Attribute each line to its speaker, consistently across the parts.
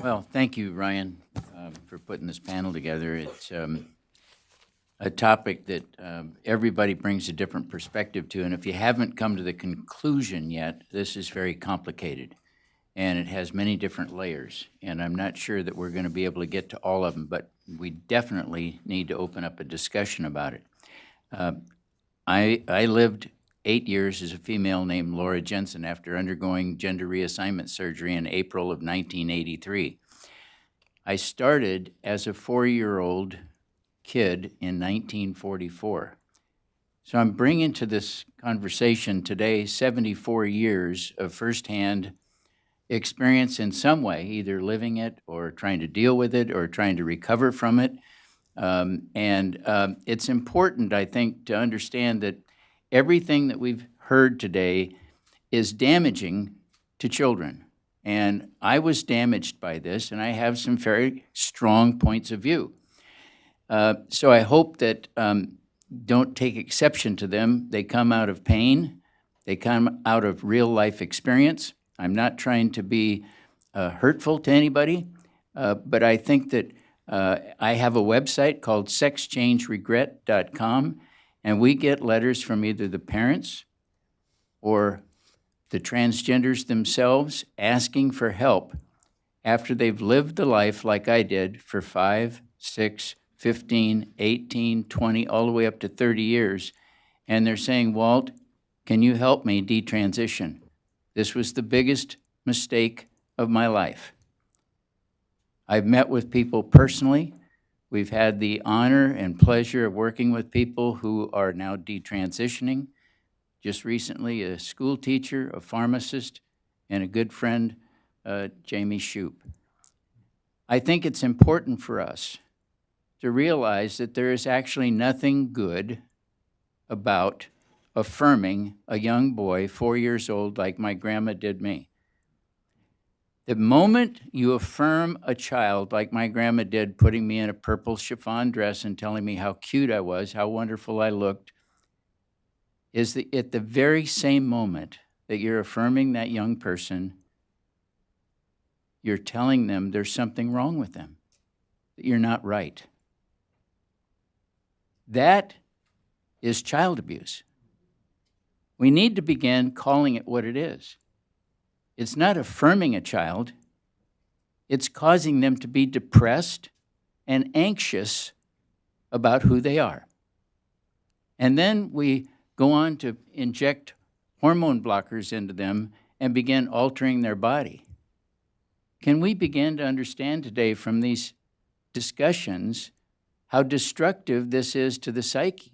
Speaker 1: Well, thank you, Ryan, for putting this panel together. It's a topic that everybody brings a different perspective to, and if you haven't come to the conclusion yet, this is very complicated, and it has many different layers, and I'm not sure that we're going to be able to get to all of them, but we definitely need to open up a discussion about it. I lived 8 years as a female named Laura Jensen after undergoing gender reassignment surgery in April of 1983. I started as a 4-year-old kid in 1944. So I'm bringing to this conversation today 74 years of firsthand experience in some way, either living it or trying to deal with it or trying to recover from it. It's important, I think, to understand that everything that we've heard today is damaging to children. And I was damaged by this, and I have some very strong points of view. So I hope that don't take exception to them. They come out of pain. They come out of real life experience. I'm not trying to be hurtful to anybody, but I think that I have a website called sexchangeregret.com, and we get letters from either the parents or the transgenders themselves asking for help after they've lived the life like I did for 5, 6, 15, 18, 20, all the way up to 30 years. And they're saying, Walt, can you help me detransition? This was the biggest mistake of my life. I've met with people personally. We've had the honor and pleasure of working with people who are now detransitioning. Just recently, a school teacher, a pharmacist, and a good friend, Jamie Shoup. I think it's important for us to realize that there is actually nothing good about affirming a young boy, 4 years old, like my grandma did me. The moment you affirm a child, like my grandma did, putting me in a purple chiffon dress and telling me how cute I was, how wonderful I looked, is at the very same moment that you're affirming that young person, you're telling them there's something wrong with them, that you're not right. That is child abuse. We need to begin calling it what it is. It's not affirming a child. It's causing them to be depressed and anxious about who they are. And then we go on to inject hormone blockers into them and begin altering their body. Can we begin to understand today from these discussions how destructive this is to the psyche?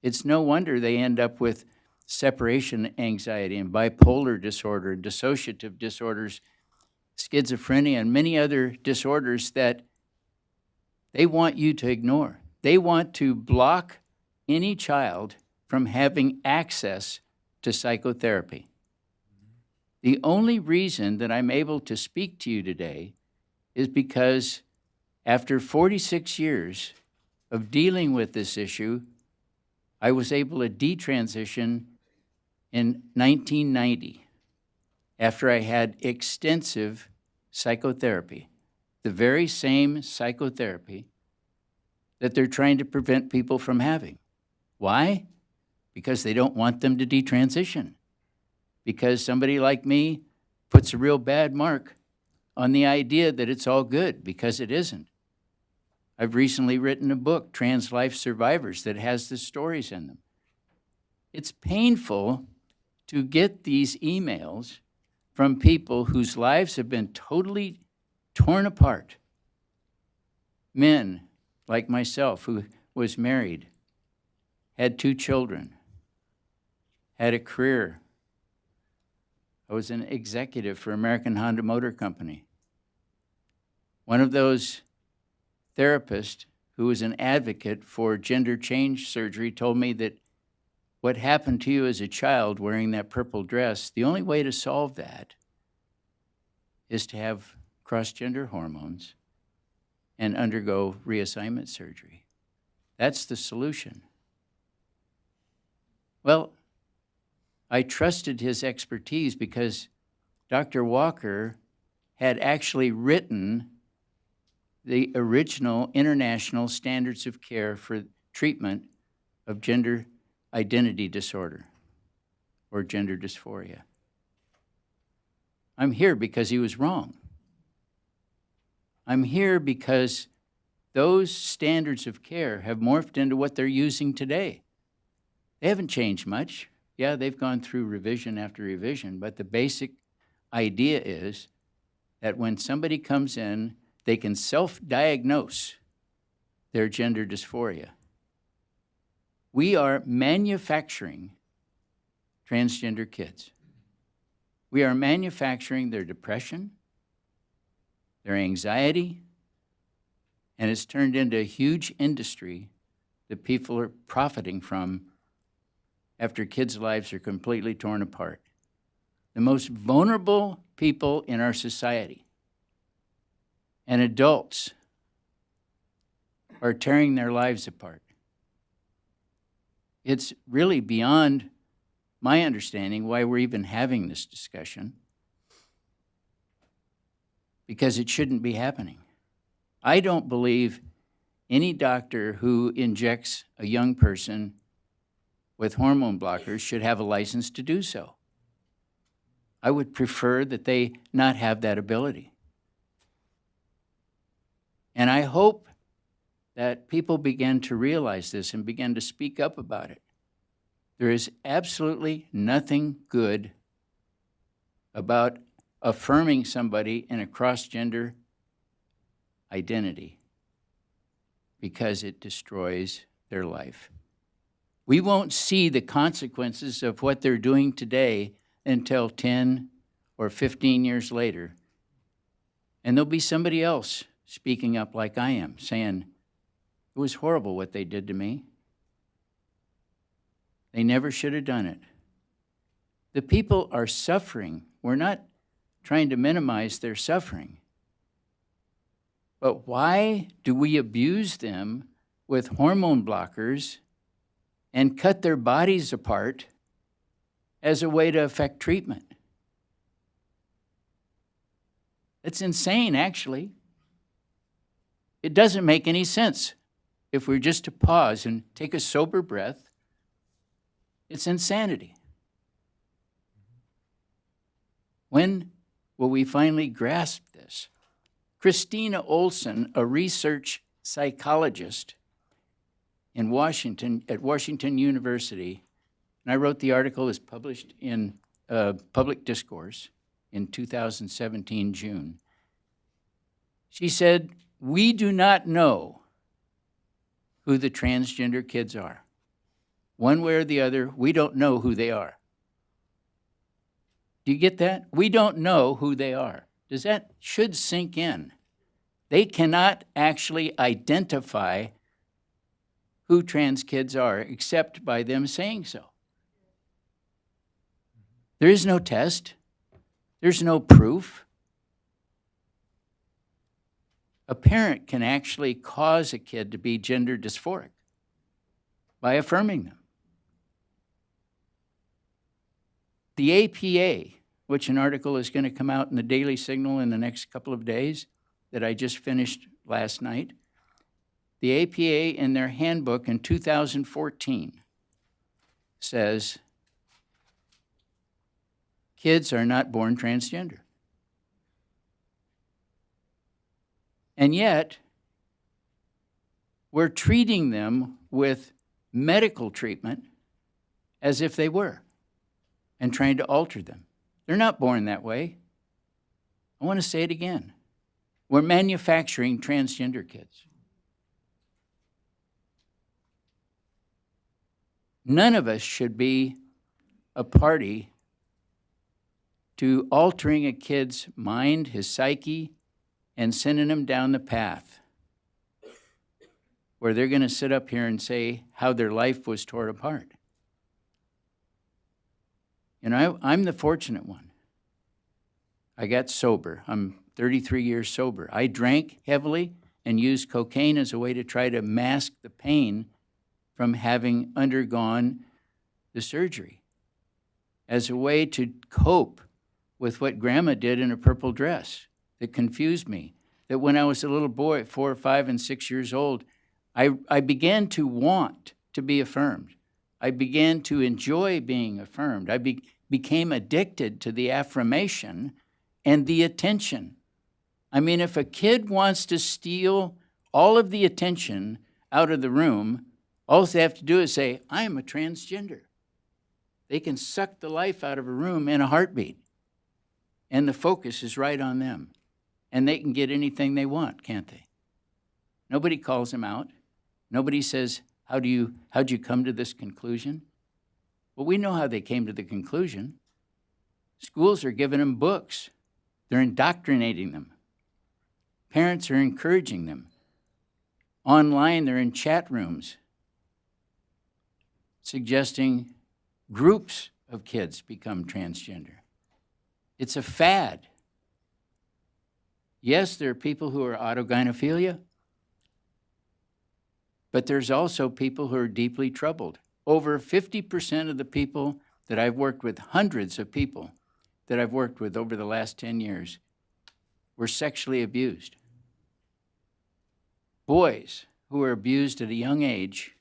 Speaker 1: It's no wonder they end up with separation anxiety and bipolar disorder, dissociative disorders, schizophrenia, and many other disorders that they want you to ignore. They want to block any child from having access to psychotherapy. The only reason that I'm able to speak to you today is because after 46 years of dealing with this issue, I was able to detransition in 1990 after I had extensive psychotherapy, the very same psychotherapy that they're trying to prevent people from having. Why? Because they don't want them to detransition. Because somebody like me puts a real bad mark on the idea that it's all good, because it isn't. I've recently written a book, Trans Life Survivors, that has the stories in them. It's painful to get these emails from people whose lives have been totally torn apart. Men like myself, who was married, had 2 children, had a career. I was an executive for American Honda Motor Company. One of those therapists who was an advocate for gender change surgery told me that what happened to you as a child wearing that purple dress, the only way to solve that is to have cross-gender hormones and undergo reassignment surgery. That's the solution. Well, I trusted his expertise because Dr. Walker had actually written the original international standards of care for treatment of gender identity disorder or gender dysphoria. I'm here because he was wrong. I'm here because those standards of care have morphed into what they're using today. They haven't changed much. Yeah, they've gone through revision after revision, but the basic idea is that when somebody comes in, they can self-diagnose their gender dysphoria. We are manufacturing transgender kids. We are manufacturing their depression, their anxiety, and it's turned into a huge industry that people are profiting from after kids' lives are completely torn apart. The most vulnerable people in our society and adults are tearing their lives apart. It's really beyond my understanding why we're even having this discussion, because it shouldn't be happening. I don't believe any doctor who injects a young person with hormone blockers should have a license to do so. I would prefer that they not have that ability. And I hope that people begin to realize this and begin to speak up about it. There is absolutely nothing good about affirming somebody in a cross-gender identity because it destroys their life. We won't see the consequences of what they're doing today until 10 or 15 years later. And there'll be somebody else speaking up like I am, saying, it was horrible what they did to me. They never should have done it. The people are suffering. We're not trying to minimize their suffering. But why do we abuse them with hormone blockers and cut their bodies apart as a way to affect treatment? It's insane, actually. It doesn't make any sense. If we're just to pause and take a sober breath, it's insanity. When will we finally grasp this? Christina Olson, a research psychologist in Washington, at Washington University, and I wrote the article, is published in Public Discourse in 2017, June. She said, we do not know who the transgender kids are. One way or the other, we don't know who they are. Do you get that? We don't know who they are. That should sink in. They cannot actually identify who trans kids are except by them saying so. There is no test. There's no proof. A parent can actually cause a kid to be gender dysphoric by affirming them. The APA, which an article is going to come out in the Daily Signal in the next couple of days that I just finished last night, the APA in their handbook in 2014 says kids are not born transgender. And yet, we're treating them with medical treatment as if they were and trying to alter them. They're not born that way. I want to say it again. We're manufacturing transgender kids. None of us should be a party to altering a kid's mind, his psyche, and sending him down the path where they're going to sit up here and say how their life was torn apart. And I'm the fortunate one. I got sober. I'm 33 years sober. I drank heavily and used cocaine as a way to try to mask the pain from having undergone the surgery, as a way to cope with what Grandma did in a purple dress that confused me, that when I was a little boy, 4, 5, and 6 years old, I began to want to be affirmed. I began to enjoy being affirmed. I became addicted to the affirmation and the attention. I mean, if a kid wants to steal all of the attention out of the room, all they have to do is say, I am a transgender. They can suck the life out of a room in a heartbeat. And the focus is right on them. And they can get anything they want, can't they? Nobody calls them out. Nobody says, how'd you come to this conclusion? Well, we know how they came to the conclusion. Schools are giving them books. They're indoctrinating them. Parents are encouraging them. Online, they're in chat rooms suggesting groups of kids become transgender. It's a fad. Yes, there are people who are autogynephilia, but there's also people who are deeply troubled. Over 50% of the people that I've worked with, hundreds of people that I've worked with over the last 10 years, were sexually abused. Boys who are abused at a young age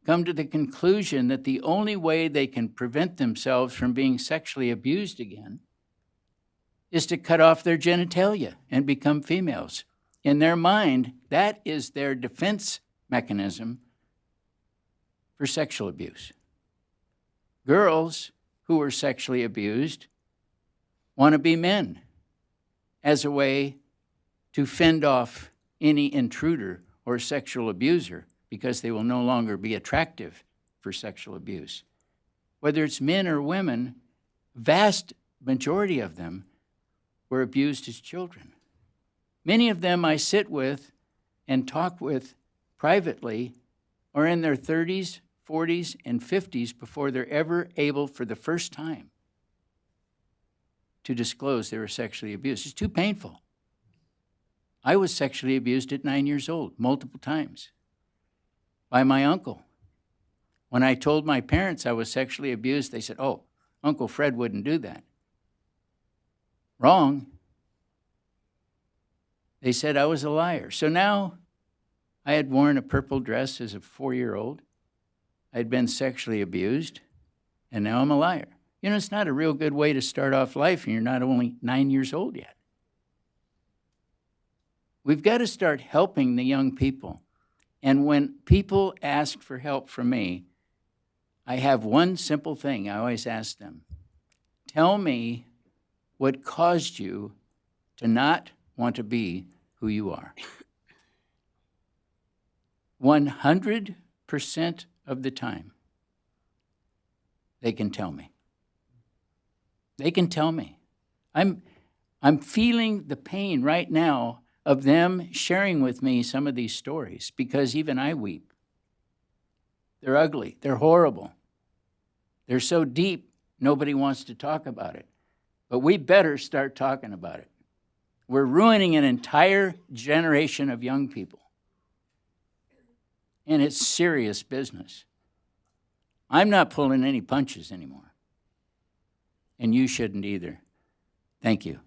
Speaker 1: come to the conclusion that the only way they can prevent themselves from being sexually abused again is to cut off their genitalia and become females. In their mind, that is their defense mechanism for sexual abuse. Girls who are sexually abused want to be men as a way to fend off any intruder or sexual abuser because they will no longer be attractive for sexual abuse. Whether it's men or women, vast majority of them were abused as children. Many of them I sit with and talk with privately are in their 30s, 40s, and 50s before they're ever able for the first time to disclose they were sexually abused. It's too painful. I was sexually abused at 9 years old, multiple times, by my uncle. When I told my parents I was sexually abused, they said, oh, Uncle Fred wouldn't do that. Wrong. They said I was a liar. So now I had worn a purple dress as a 4-year-old. I'd been sexually abused, and now I'm a liar. You know, it's not a real good way to start off life, and you're not only 9 years old yet. We've got to start helping the young people. And when people ask for help from me, I have one simple thing I always ask them. Tell me what caused you to not want to be who you are. 100% of the time, they can tell me. They can tell me. I'm feeling the pain right now of them sharing with me some of these stories because even I weep. They're ugly. They're horrible. They're so deep, nobody wants to talk about it. But we better start talking about it. We're ruining an entire generation of young people. And it's serious business. I'm not pulling any punches anymore. And you shouldn't either. Thank you.